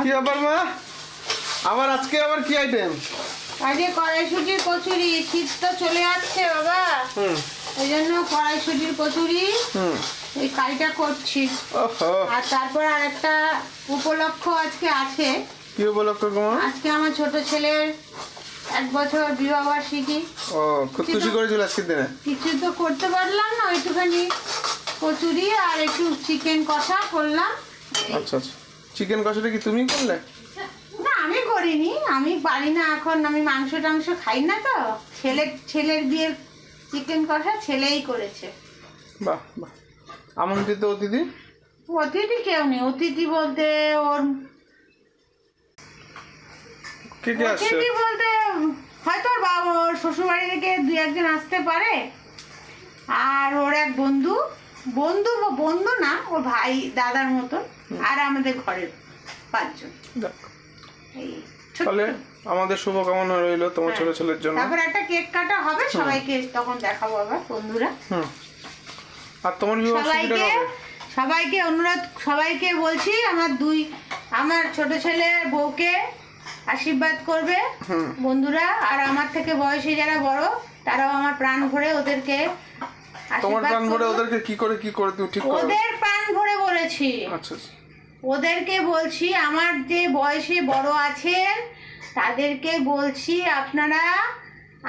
কি ব্যাপার মা? আবার আজকে আবার কি আইটেম? আজকে কড়াইশুটির কচুরি। শীত তো চলে যাচ্ছে বাবা, ওই জন্য কড়াইশুটির কচুরি এই কাজটা করছি। আর তারপর আরেকটা উপলক্ষ আজকে আছে। কি উপলক্ষ গো? আজকে আমার ছোট ছেলের 1 বছর বিবাহ বার্ষিকী। ও, খুব খুশি করেছিল আজকের দিনে? কিছু তো করতে পারলাম না, ওইটুখানি কচুরি আর একটু চিকেন কষা করলাম। আচ্ছা আচ্ছা, চিকেন কষাটা কি তুমি করলে? না, আমি করিনি, আমি পারি না এখন, আমি মাংস টাংস খাই না তো। ছেলের বিয়ের চিকেন কষা ছেলেই করেছে। বাহ বাহ। আমন্ত্রিত অতিথি? অতিথি কেউ নেই। অতিথি বলতে ওর কে কে আসছে? অতিথি বলতে হয়তো ওর বাবা, ওর শ্বশুরবাড়ি থেকে 2-1 জন আসতে পারে। আর ওর এক বন্ধু বন্ধু না, ওর ভাই দাদার মতো। আর আমাদের ঘরের 5 জন। এই ছোট্ট। তাহলে আমাদের শুভকামনা রইলো তোমার ছোট ছেলের জন্য। তারপর একটা কেক কাটা হবে, সবাইকে তখন দেখাবো আবার বন্ধুরা। আর তোমার বিবাহবার্ষিকীটা কবে? সবাইকে অনুরোধ, সবাইকে বলছি আমার ছোট ছেলের বউকে আশীর্বাদ করবে বন্ধুরা। আর আমার থেকে বয়সে যারা বড় তারাও আমার প্রাণ ভরে ওদেরকে তোমার প্রাণ ভরে ওদেরকে কি করে তুমি ঠিক করো? ওদের প্রাণ ভরে বলেছি। আচ্ছা, ওদেরকে বলছি, আমার যে বয়সে বড় আছেন তাদেরকে বলছি,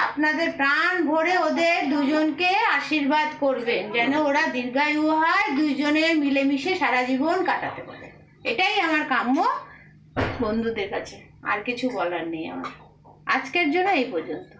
আপনাদের প্রাণ ভরে ওদের দুজনকে আশীর্বাদ করবেন, যেন ওরা দীর্ঘায়ু হয়, দুইজনে মিলেমিশে সারা জীবন কাটাতে পারে। এটাই আমার কাম্য বন্ধুদের কাছে, আর কিছু বলার নেই আমার। আজকের জন্য এই পর্যন্ত।